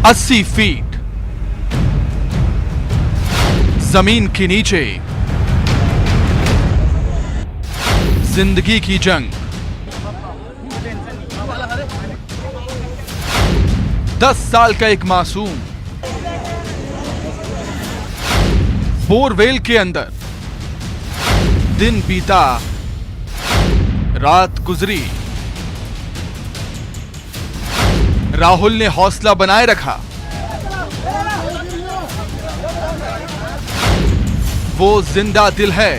80 feet जमीन के नीचे जिंदगी की जंग। 10 साल का एक मासूम बोरवेल के अंदर। दिन बीता, रात गुजरी, राहुल ने हौसला बनाए रखा। वो जिंदा दिल है,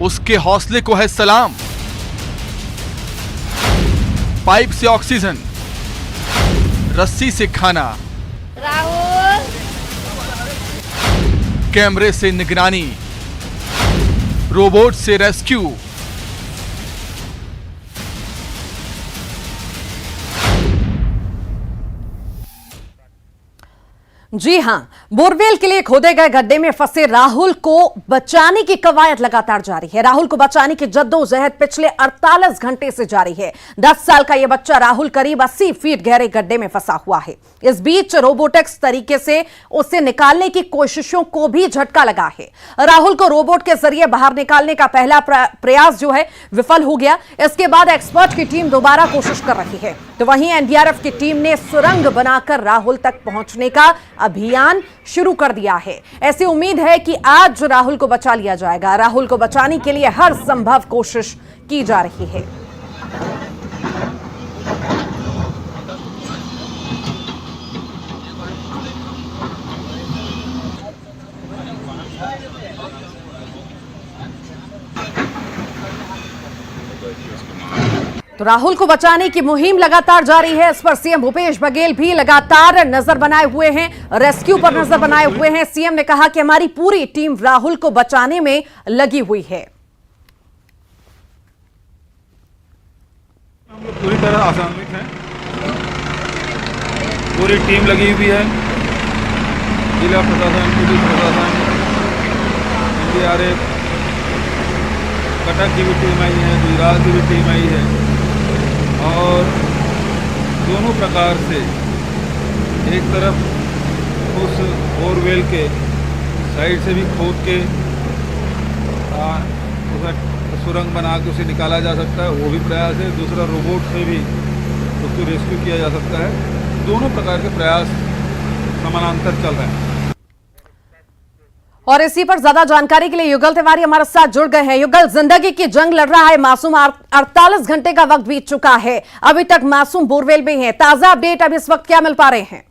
उसके हौसले को है सलाम। पाइप से ऑक्सीजन, रस्सी से खाना, राहुल कैमरे से निगरानी, रोबोट से रेस्क्यू। जी हां, बोरवेल के लिए खोदे गए गड्ढे में फंसे राहुल को बचाने की कवायद लगातार जारी है। राहुल को बचाने की जद्दोजहद पिछले 48 घंटे से जारी है। 10 साल का यह बच्चा राहुल करीब 80 फीट गहरे गड्ढे में फंसा हुआ है। इस बीच रोबोटिक्स तरीके से उसे निकालने की कोशिशों को भी झटका लगा है। राहुल को रोबोट के जरिए बाहर निकालने का पहला प्रयास जो है विफल हो गया। इसके बाद एक्सपर्ट की टीम दोबारा कोशिश कर रही है, तो वहीं एनडीआरएफ की टीम ने सुरंग बनाकर राहुल तक पहुंचने का अभियान शुरू कर दिया है। ऐसी उम्मीद है कि आज राहुल को बचा लिया जाएगा। राहुल को बचाने के लिए हर संभव कोशिश की जा रही है। तो राहुल को बचाने की मुहिम लगातार जारी है। इस पर सीएम भूपेश बघेल भी लगातार नजर बनाए हुए हैं, रेस्क्यू पर नजर बनाए हुए हैं। सीएम ने कहा कि हमारी पूरी टीम राहुल को बचाने में लगी हुई है। हम लोग पूरी तरह आसानित हैं, पूरी टीम लगी हुई है। जिला प्रशासन, पुलिस प्रशासन, एनडीआरएफ, कटक की भी टीम आई है, गुजरात की भी टीम आई है और दोनों प्रकार से एक तरफ उस बोरवेल के साइड से भी खोद के उसमें सुरंग बना के उसे निकाला जा सकता है, वो भी प्रयास है। दूसरा रोबोट से भी उसको रेस्क्यू किया जा सकता है। दोनों प्रकार के प्रयास समानांतर चल रहे हैं। और इसी पर ज्यादा जानकारी के लिए युगल तिवारी हमारे साथ जुड़ गए हैं। युगल, जिंदगी की जंग लड़ रहा है मासूम, 48 घंटे का वक्त बीत चुका है, अभी तक मासूम बोरवेल में है। ताजा अपडेट अब इस वक्त क्या मिल पा रहे हैं?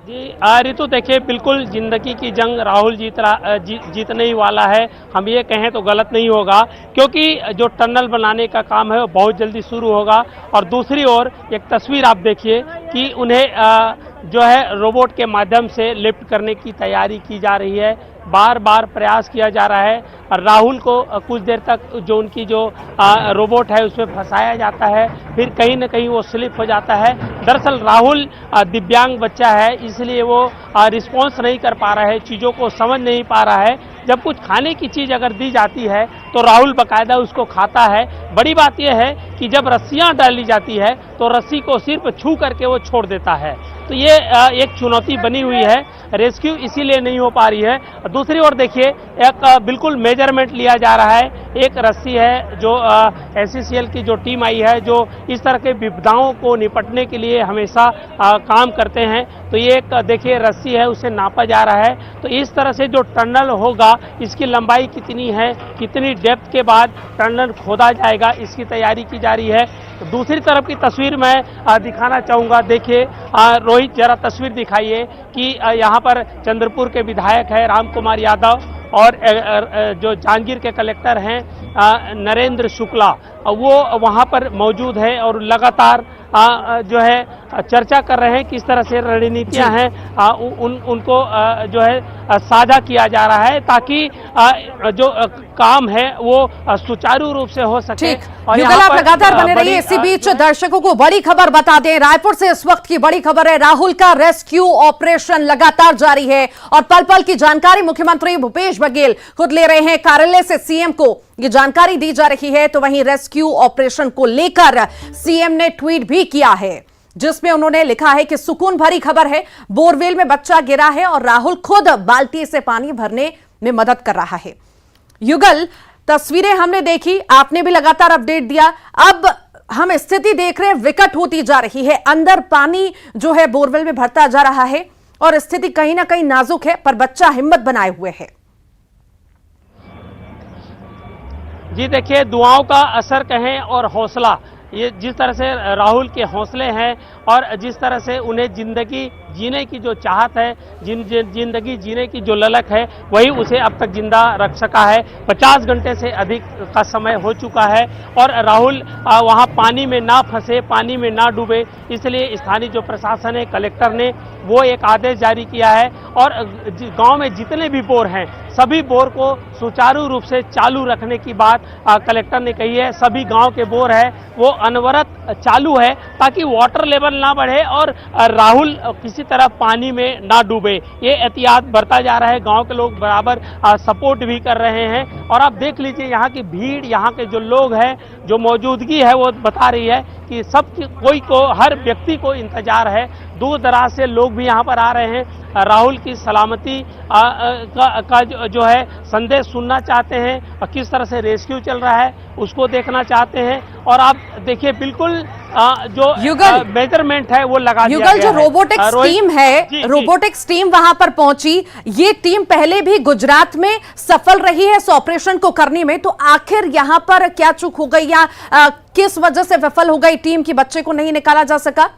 जी ऋतु, देखिए बिल्कुल जिंदगी की जंग राहुल जीतने ही वाला है। हम ये कहें तो गलत नहीं होगा, क्योंकि जो टनल बनाने का काम है वो बहुत जल्दी शुरू होगा। और दूसरी ओर एक तस्वीर आप देखिए कि उन्हें जो है रोबोट के माध्यम से लिफ्ट करने की तैयारी की जा रही है। बार बार प्रयास किया जा रहा है। राहुल को कुछ देर तक जो उनकी जो रोबोट है उसमें फंसाया जाता है, फिर कहीं न कहीं वो स्लिप हो जाता है। दरअसल राहुल दिव्यांग बच्चा है, इसलिए वो रिस्पॉन्स नहीं कर पा रहा है, चीज़ों को समझ नहीं पा रहा है। जब कुछ खाने की चीज़ अगर दी जाती है तो राहुल बाकायदा उसको खाता है। बड़ी बात यह है कि जब रस्सियाँ डाली जाती है तो रस्सी को सिर्फ छू करके वो छोड़ देता है। तो ये एक चुनौती बनी हुई है, रेस्क्यू इसीलिए नहीं हो पा रही है। दूसरी ओर देखिए, एक बिल्कुल मेजरमेंट लिया जा रहा है। एक रस्सी है जो एससीसीएल की जो टीम आई है, जो इस तरह के विपदाओं को निपटने के लिए हमेशा काम करते हैं। तो ये एक देखिए रस्सी है, उसे नापा जा रहा है। तो इस तरह से जो टनल होगा, इसकी लंबाई कितनी है, कितनी डेप्थ के बाद टनल खोदा जाएगा, इसकी तैयारी की जा रही है। दूसरी तरफ की तस्वीर मैं दिखाना चाहूँगा। देखिए रोहित, जरा तस्वीर दिखाइए कि यहाँ पर चंद्रपुर के विधायक है राम कुमार यादव और जो जांजगीर के कलेक्टर हैं नरेंद्र शुक्ला, वो वहाँ पर मौजूद है और लगातार जो है चर्चा कर रहे हैं, किस तरह से रणनीतियां हैं उनको जो है साझा किया जा रहा है, ताकि जो काम है वो सुचारू रूप से हो सके। और युगल, आप लगातार बने रहिए। इसी बीच दर्शकों को बड़ी खबर बता दें, रायपुर से इस वक्त की बड़ी खबर है, राहुल का रेस्क्यू ऑपरेशन लगातार जारी है और पल पल की जानकारी मुख्यमंत्री भूपेश बघेल खुद ले रहे हैं। कार्यालय से सीएम को ये जानकारी दी जा रही है, तो वहीं रेस्क्यू ऑपरेशन को लेकर सीएम ने ट्वीट भी किया है, जिसमें उन्होंने लिखा है कि सुकून भरी खबर है, बोरवेल में बच्चा गिरा है और राहुल खुद बाल्टी से पानी भरने में मदद कर रहा है। युगल, तस्वीरें हमने देखी, आपने भी लगातार अपडेट दिया। अब हम स्थिति देख रहे हैं, विकट होती जा रही है, अंदर पानी जो है बोरवेल में भरता जा रहा है और स्थिति कहीं ना कहीं नाजुक है, पर बच्चा हिम्मत बनाए हुए है। जी देखिए, दुआओं का असर कहें और हौसला, ये जिस तरह से राहुल के हौसले हैं और जिस तरह से उन्हें जिंदगी जीने की जो चाहत है, जिंदगी जीने की जो ललक है, वही उसे अब तक जिंदा रख सका है। 50 घंटे से अधिक का समय हो चुका है और राहुल वहां पानी में ना फंसे, पानी में ना डूबे, इसलिए स्थानीय जो प्रशासन है, कलेक्टर ने वो एक आदेश जारी किया है और गांव में जितने भी बोर हैं, सभी बोर को सुचारू रूप से चालू रखने की बात कलेक्टर ने कही है। सभी गांव के बोर है वो अनवरत चालू है, ताकि वाटर लेवल ना बढ़े और राहुल किसी तरह पानी में ना डूबे। ये एहतियात बरता जा रहा है, गांव के लोग बराबर सपोर्ट भी कर रहे हैं। और आप देख लीजिए यहाँ की भीड़, यहाँ के जो लोग हैं, जो मौजूदगी है, वो बता रही है कि हर व्यक्ति को इंतजार है। दूर दराज से लोग भी यहाँ पर आ रहे हैं, राहुल की सलामती का जो है संदेश सुनना चाहते हैं और किस तरह से रेस्क्यू चल रहा है उसको देखना चाहते हैं। और आप देखिए, बिल्कुल जो मेजरमेंट है वो लगा दिया गया है। जो रोबोटिक्स टीम है, रोबोटिक्स टीम वहां पर पहुंची, ये टीम पहले भी गुजरात में सफल रही है इस ऑपरेशन को करने में, तो आखिर यहां पर क्या चूक हो गई या किस वजह से विफल हो गई टीम की बच्चे को नहीं निकाला जा सका?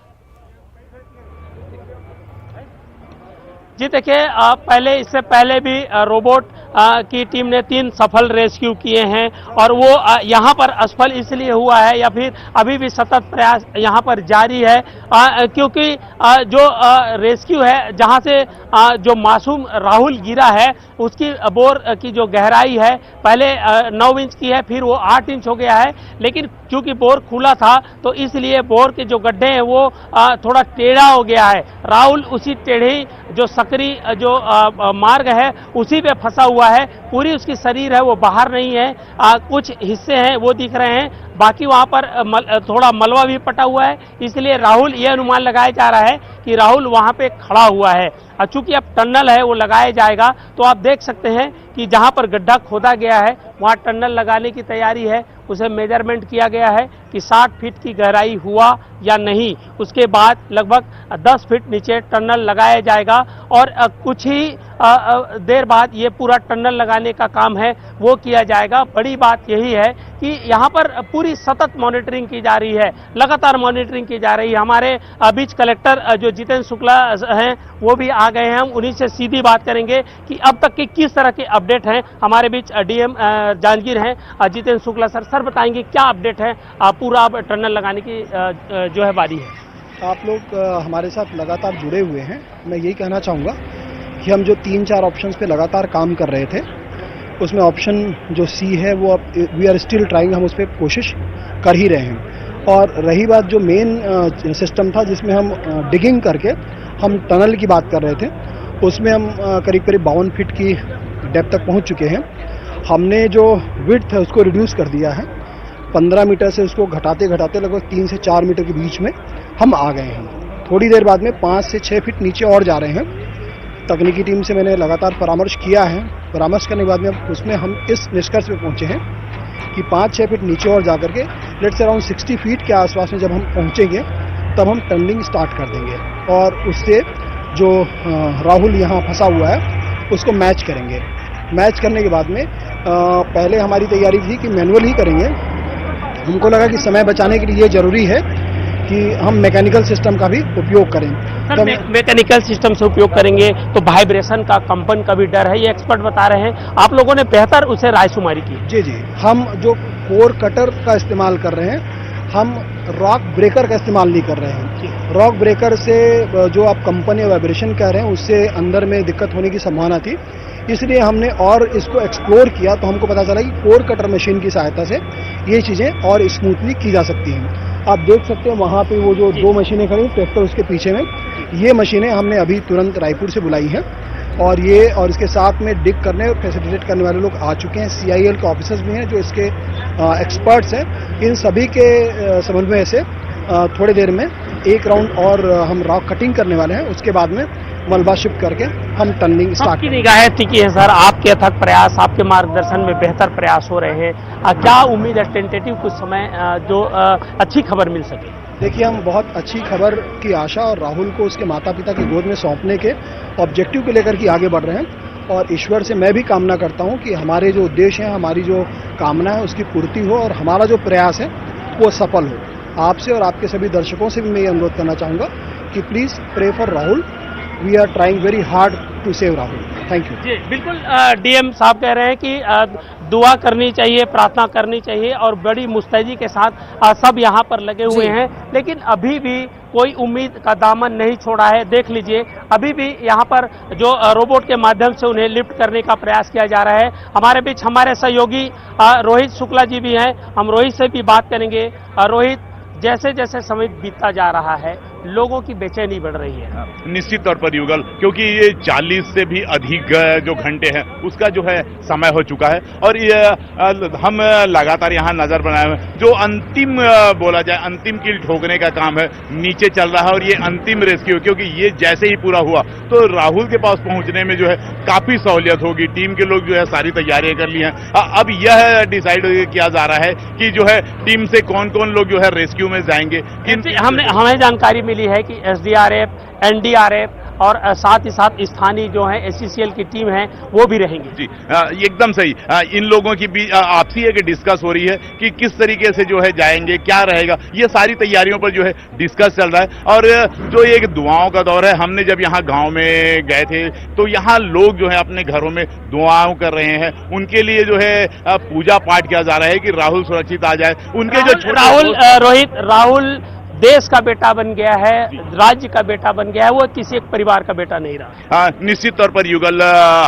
जी देखिए, इससे पहले भी रोबोट की टीम ने 3 सफल रेस्क्यू किए हैं और वो यहाँ पर असफल इसलिए हुआ है या फिर अभी भी सतत प्रयास यहाँ पर जारी है, क्योंकि जो रेस्क्यू है, जहाँ से जो मासूम राहुल गिरा है, उसकी बोर की जो गहराई है पहले 9 इंच की है, फिर वो 8 इंच हो गया है। लेकिन क्योंकि बोर खुला था तो इसलिए बोर के जो गड्ढे हैं वो थोड़ा टेढ़ा हो गया है। राहुल उसी टेढ़ी जो सकरी जो मार्ग है उसी पे फंसा हुआ है, पूरी उसकी शरीर है वो बाहर नहीं है, कुछ हिस्से हैं वो दिख रहे हैं, बाकी वहां पर थोड़ा मलबा भी पटा हुआ है। इसलिए राहुल, ये अनुमान लगाया जा रहा है कि राहुल वहां पे खड़ा हुआ है। चूंकि अब टनल है वो लगाया जाएगा, तो आप देख सकते हैं कि जहां पर गड्ढा खोदा गया है वहां टनल लगाने की तैयारी है। उसे मेजरमेंट किया गया है कि 60 फीट की गहराई हुआ या नहीं। उसके बाद लगभग 10 फीट नीचे टनल लगाया जाएगा और कुछ ही देर बाद ये पूरा टनल लगाने का काम है वो किया जाएगा। बड़ी बात यही है कि यहाँ पर पूरी सतत मॉनिटरिंग की जा रही है, लगातार मॉनिटरिंग की जा रही है। हमारे बीच कलेक्टर जो जितेंद्र शुक्ला हैं वो भी आ गए हैं, हम उन्हीं से सीधी बात करेंगे कि अब तक के किस तरह के अपडेट हैं। हमारे बीच डीएम जांजगीर हैं, जितेंद्र शुक्ला सर बताएंगे क्या अपडेट है, पूरा अब टनल लगाने की जो है बारी है। आप लोग हमारे साथ लगातार जुड़े हुए हैं। मैं यही कहना चाहूँगा कि हम जो 3-4 ऑप्शंस पे लगातार काम कर रहे थे, उसमें ऑप्शन जो सी है वो अब वी आर स्टिल ट्राइंग, हम उस पर कोशिश कर ही रहे हैं। और रही बात जो मेन सिस्टम था जिसमें हम डिगिंग करके हम टनल की बात कर रहे थे, उसमें हम करीब 52 फीट की डेप्थ तक पहुंच चुके हैं। हमने जो विड्थ है उसको रिड्यूस कर दिया है, 15 मीटर से उसको घटाते घटाते लगभग 3 से 4 मीटर के बीच में हम आ गए हैं। थोड़ी देर बाद में 5 से 6 फीट नीचे और जा रहे हैं। तकनीकी टीम से मैंने लगातार परामर्श किया है, परामर्श करने के बाद में उसमें हम इस निष्कर्ष पे पहुंचे हैं कि 5-6 फीट नीचे और जाकर के लेट्स अराउंड 60 फीट के आसपास में जब हम पहुंचेंगे तब हम टनलिंग स्टार्ट कर देंगे और उससे जो राहुल यहाँ फंसा हुआ है उसको मैच करेंगे। मैच करने के बाद में पहले हमारी तैयारी थी कि मैनुअल ही करेंगे। हमको लगा कि समय बचाने के लिए ये जरूरी है कि हम मैकेनिकल सिस्टम का भी उपयोग करें। तो मैकेनिकल सिस्टम से उपयोग करेंगे तो वाइब्रेशन का, कंपन का भी डर है, ये एक्सपर्ट बता रहे हैं। आप लोगों ने बेहतर उसे रायशुमारी की। जी, हम जो कोर कटर का इस्तेमाल कर रहे हैं हम रॉक ब्रेकर का इस्तेमाल नहीं कर रहे हैं। रॉक ब्रेकर से जो आप कंपनी वाइब्रेशन कह रहे हैं उससे अंदर में दिक्कत होने की संभावना थी, इसलिए हमने और इसको एक्सप्लोर किया तो हमको पता चला कि कोर कटर मशीन की सहायता से ये चीज़ें और स्मूथली की जा सकती हैं। आप देख सकते हैं वहाँ पे वो जो 2 मशीनें खड़ी ट्रैक्टर उसके पीछे में, ये मशीनें हमने अभी तुरंत रायपुर से बुलाई हैं और इसके साथ में डिग करने और फैसिलिटेट करने वाले लोग आ चुके हैं। CIL के ऑफिसर्स भी हैं जो इसके एक्सपर्ट्स हैं। इन सभी के समन्वय से थोड़ी देर में एक राउंड और हम रॉक कटिंग करने वाले हैं, उसके बाद में मलबा शिफ्ट करके हम टनलिंग स्टार्ट। आपकी निगाहें टिकी है सर, आपके अथक प्रयास, आपके मार्गदर्शन में बेहतर प्रयास हो रहे हैं। क्या उम्मीद है टेंटेटिव कुछ समय जो अच्छी खबर मिल सके? देखिए, हम बहुत अच्छी खबर की आशा और राहुल को उसके माता पिता की गोद में सौंपने के ऑब्जेक्टिव को लेकर के आगे बढ़ रहे हैं और ईश्वर से मैं भी कामना करता हूं कि हमारे जो उद्देश्य हैं, हमारी जो कामना है उसकी पूर्ति हो और हमारा जो प्रयास है वो सफल हो। आपसे और आपके सभी दर्शकों से भी मैं ये अनुरोध करना चाहूँगा कि please pray for Rahul. We are trying very hard to save Rahul. Thank you. जी बिल्कुल, DM साहब कह रहे हैं कि दुआ करनी चाहिए, प्रार्थना करनी चाहिए और बड़ी मुस्तैदी के साथ सब यहाँ पर लगे हुए हैं, लेकिन अभी भी कोई उम्मीद का दामन नहीं छोड़ा है। देख लीजिए, अभी भी यहाँ पर जो रोबोट के माध्यम से उन्हें लिफ्ट करने का प्रयास किया जा रहा है। हमारे बीच हमारे सहयोगी रोहित शुक्ला जी भी हैं, हम रोहित से भी बात करेंगे। रोहित, जैसे जैसे समय बीतता जा रहा है लोगों की बेचैनी बढ़ रही है। निश्चित तौर पर युगल, क्योंकि ये 40 से भी अधिक जो घंटे हैं उसका जो है समय हो चुका है और ये हम लगातार यहाँ नजर बनाए हुए हैं। जो अंतिम बोला जाए अंतिम कील ठोकने का काम है नीचे चल रहा है और ये अंतिम रेस्क्यू, क्योंकि ये जैसे ही पूरा हुआ तो राहुल के पास पहुंचने में जो है काफी सहूलियत होगी। टीम के लोग जो है सारी तैयारियां कर ली हैं। अब यह डिसाइड किया जा रहा है कि जो है टीम से कौन कौन लोग जो है रेस्क्यू में जाएंगे। हमें जानकारी मिली है कि SDRF, NDRF और साथ ही साथ स्थानीय जो है SCCL की टीम है वो भी रहेंगी। जी एकदम सही। इन लोगों की भी आपसी एक डिस्कस हो रही है कि किस तरीके से जो है जाएंगे, क्या रहेगा, ये सारी तैयारियों पर जो है डिस्कस चल रहा है। और जो एक दुआओं का दौर है, हमने जब यहाँ गांव में गए थे तो यहाँ लोग जो है अपने घरों में दुआओं कर रहे हैं, उनके लिए जो है पूजा पाठ किया जा रहा है कि राहुल सुरक्षित आ जाए। उनके जो राहुल देश का बेटा बन गया है, राज्य का बेटा बन गया है, वो किसी एक परिवार का बेटा नहीं रहा। निश्चित तौर पर युगल,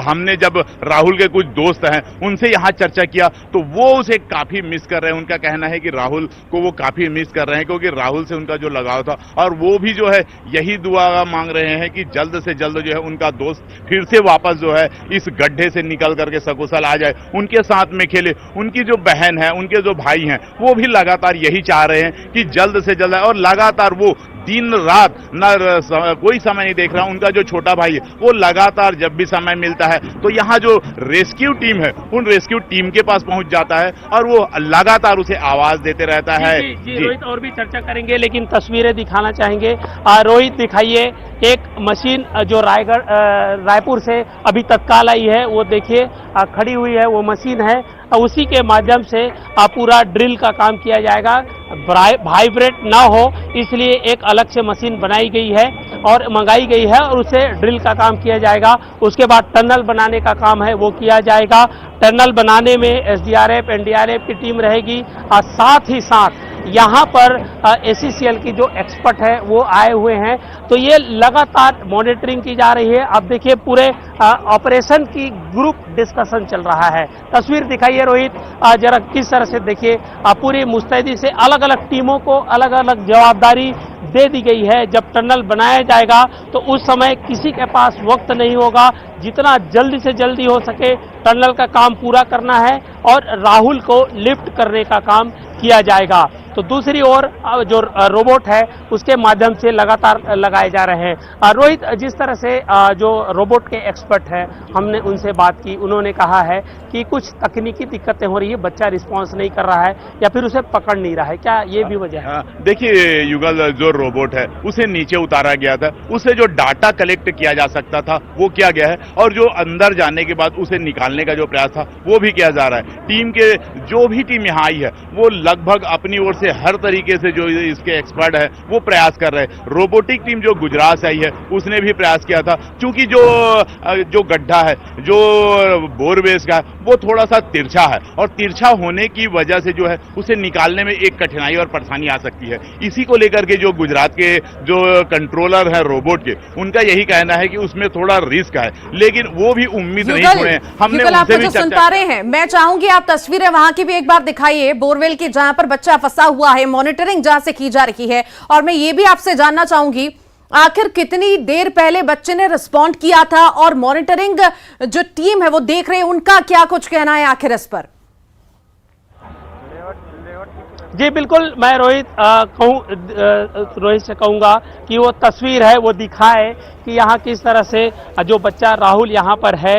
हमने जब राहुल के कुछ दोस्त हैं उनसे यहाँ चर्चा किया तो वो उसे काफी मिस कर रहे हैं। उनका कहना है कि राहुल को वो काफी मिस कर रहे हैं क्योंकि राहुल से उनका जो लगाव था, और वो भी जो है यही दुआ मांग रहे हैं कि जल्द से जल्द जो है उनका दोस्त फिर से वापस जो है इस गड्ढे से निकल करके सकुशल आ जाए, उनके साथ में खेले। उनकी जो बहन है, उनके जो भाई हैं, वो भी लगातार यही चाह रहे हैं कि जल्द से जल्द, और लगातार वो दिन रात कोई समय नहीं देख रहा। उनका जो छोटा भाई है वो लगातार जब भी समय मिलता है तो यहाँ जो रेस्क्यू टीम है उन रेस्क्यू टीम के पास पहुंच जाता है और वो लगातार उसे आवाज देते रहता है। जी, रोहित और भी चर्चा करेंगे लेकिन तस्वीरें दिखाना चाहेंगे। रोहित, दिखाइए एक मशीन जो रायपुर से अभी तत्काल आई है, वो देखिए खड़ी हुई है, वो मशीन है। उसी के माध्यम से पूरा ड्रिल का काम किया जाएगा। वाइब्रेट ना हो इसलिए एक अलग से मशीन बनाई गई है और मंगाई गई है और उसे ड्रिल का काम किया जाएगा। उसके बाद टनल बनाने का काम है वो किया जाएगा। टनल बनाने में SDRF, NDRF की टीम रहेगी और साथ ही साथ यहाँ पर SCCL की जो एक्सपर्ट है वो आए हुए हैं। तो ये लगातार मॉनिटरिंग की जा रही है। अब देखिए पूरे ऑपरेशन की ग्रुप डिस्कशन चल रहा है। तस्वीर दिखाइए रोहित, जरा किस तरह से देखिए पूरी मुस्तैदी से अलग अलग टीमों को अलग अलग जवाबदारी दे दी गई है। जब टनल बनाया जाएगा तो उस समय किसी के पास वक्त नहीं होगा, जितना जल्दी से जल्दी हो सके टनल का काम पूरा करना है और राहुल को लिफ्ट करने का काम किया जाएगा। तो दूसरी ओर जो रोबोट है उसके माध्यम से लगातार लगाए जा रहे हैं। रोहित, जिस तरह से जो रोबोट के एक्सपर्ट हैं हमने उनसे बात की, उन्होंने कहा है कि कुछ तकनीकी दिक्कतें हो रही है, बच्चा रिस्पॉन्स नहीं कर रहा है या फिर उसे पकड़ नहीं रहा है, क्या ये भी वजह है? देखिए युगल, जो रोबोट है उसे नीचे उतारा गया था, उससे जो डाटा कलेक्ट किया जा सकता था वो किया गया है और जो अंदर जाने के बाद उसे निकालने का जो प्रयास था वो भी किया जा रहा है। टीम के जो भी टीम यहाँ आई है वो लगभग अपनी ओर से हर तरीके से जो इसके एक्सपर्ट है वो प्रयास कर रहे हैं। रोबोटिक टीम जो गुजरात से आई है उसने भी प्रयास किया था, क्योंकि जो गड्ढा है, जो बोरवेस का, वो थोड़ा सा तिरछा है, और तिरछा होने की वजह से जो है उसे निकालने में एक कठिनाई और परेशानी आ सकती है। इसी को लेकर के जो गुजरात के जो कंट्रोलर है रोबोट के, उनका यही कहना है कि उसमें थोड़ा रिस्क है, लेकिन वो भी उम्मीद नहीं छोड़े। हमने उनसे भी सुन पा रहे हैं, मैं चाहूंगी आप तस्वीरें वहां की भी एक बार दिखाइए, बोरवेल की, जहां पर बच्चा फंसा हुआ है, मॉनिटरिंग जहां से की जा रही है। और मैं ये भी आपसे जानना चाहूंगी, आखिर कितनी देर पहले बच्चे ने रिस्पॉन्ड किया था, और मॉनिटरिंग जो टीम है वो देख रहे हैं, उनका क्या कुछ कहना है आखिर इस पर? जी बिल्कुल, मैं रोहित से कहूंगा कि वो तस्वीर है वो दिखाए कि यहाँ किस तरह से जो बच्चा राहुल यहाँ पर है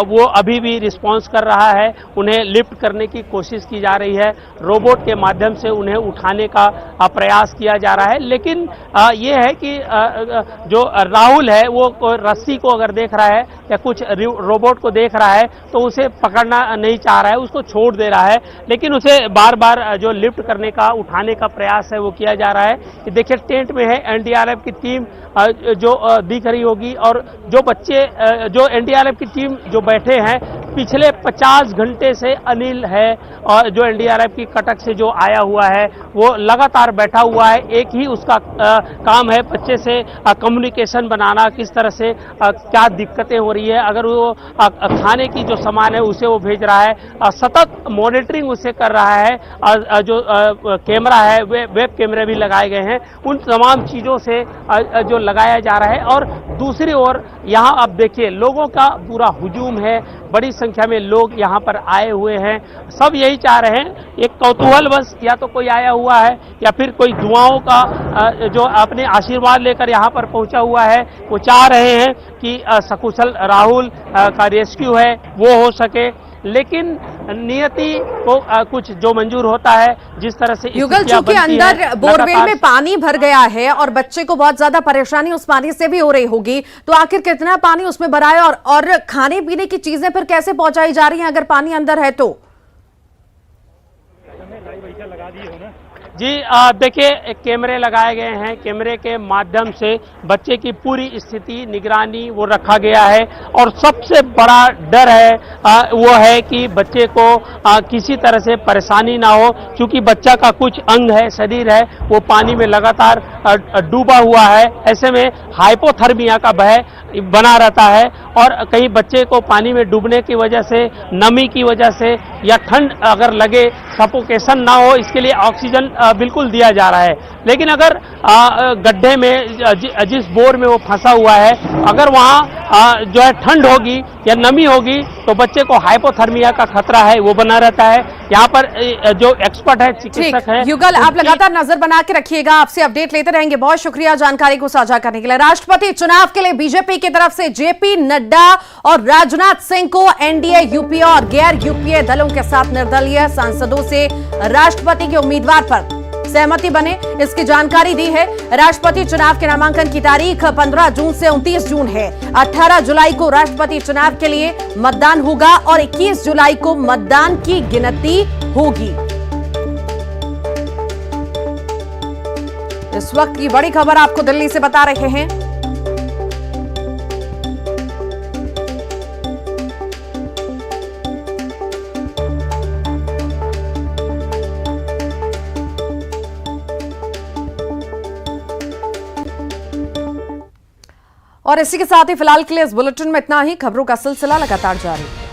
वो अभी भी रिस्पांस कर रहा है। उन्हें लिफ्ट करने की कोशिश की जा रही है, रोबोट के माध्यम से उन्हें उठाने का प्रयास किया जा रहा है। लेकिन ये है कि जो राहुल है वो रस्सी को अगर देख रहा है या कुछ रोबोट को देख रहा है तो उसे पकड़ना नहीं चाह रहा है, उसको छोड़ दे रहा है, लेकिन उसे बार बार जो लिफ्ट करने का, उठाने का प्रयास है वो किया जा रहा है। कि देखिए टेंट में है एनडीआरएफ की टीम जो दिख रही होगी, और जो बच्चे जो एनडीआरएफ की टीम जो बैठे हैं, पिछले 50 घंटे से अनिल है और जो एनडीआरएफ की कटक से जो आया हुआ है वो लगातार बैठा हुआ है। एक ही उसका काम है बच्चे से कम्युनिकेशन बनाना, किस तरह से क्या दिक्कतें हो रही है, अगर वो खाने की जो सामान है उसे वो भेज रहा है, सतत मॉनिटरिंग उसे कर रहा है। जो कैमरा है, वेब कैमरे भी लगाए गए हैं, उन तमाम चीजों से जो लगाया जा रहा है। और दूसरी ओर यहाँ आप देखिए लोगों का पूरा हुजूम है, बड़ी संख्या में लोग यहाँ पर आए हुए हैं। सब यही चाह रहे हैं, एक कौतूहल बस, या तो कोई आया हुआ है या फिर कोई दुआओं का जो अपने आशीर्वाद लेकर यहाँ पर पहुंचा हुआ है, वो चाह रहे हैं कि सकुशल राहुल का रेस्क्यू है वो हो सके। लेकिन नियति को कुछ जो मंजूर होता है, जिस तरह से युगल, चूंकि अंदर बोरवेल में पानी भर गया है और बच्चे को बहुत ज्यादा परेशानी उस पानी से भी हो रही होगी, तो आखिर कितना पानी उसमें भरा है, और खाने पीने की चीजें फिर कैसे पहुंचाई जा रही हैं अगर पानी अंदर है तो? जी देखिए कैमरे लगाए गए हैं, कैमरे के माध्यम से बच्चे की पूरी स्थिति निगरानी वो रखा गया है। और सबसे बड़ा डर है वो है कि बच्चे को किसी तरह से परेशानी ना हो, क्योंकि बच्चा का कुछ अंग है, शरीर है, वो पानी में लगातार डूबा हुआ है। ऐसे में हाइपोथर्मिया का भय बना रहता है, और कहीं बच्चे को पानी में डूबने की वजह से, नमी की वजह से या ठंड अगर लगे, सफोकेशन ना हो, इसके लिए ऑक्सीजन बिल्कुल दिया जा रहा है। लेकिन अगर गड्ढे में जिस बोर में वो फंसा हुआ है, अगर वहाँ जो है ठंड होगी या नमी होगी तो बच्चे को हाइपोथर्मिया का खतरा है वो बना रहता है। यहाँ पर जो एक्सपर्ट है, चिकित्सक है। युगल, आप लगातार नजर बना के रखिएगा, आपसे अपडेट लेते रहेंगे। बहुत शुक्रिया जानकारी को साझा करने के लिए। राष्ट्रपति चुनाव के लिए बीजेपी की तरफ से जेपी नड्डा और राजनाथ सिंह को एनडीए, यूपीए और गैर यूपीए दलों के साथ निर्दलीय सांसदों से राष्ट्रपति के उम्मीदवार पर सहमति बने, इसकी जानकारी दी है। राष्ट्रपति चुनाव के नामांकन की तारीख 15 जून से 29 जून है। 18 जुलाई को राष्ट्रपति चुनाव के लिए मतदान होगा और 21 जुलाई को मतदान की गिनती होगी। इस वक्त की बड़ी खबर आपको दिल्ली से बता रहे हैं। और इसी के साथ ही फिलहाल के लिए इस बुलेटिन में इतना ही। खबरों का सिलसिला लगातार जारी है।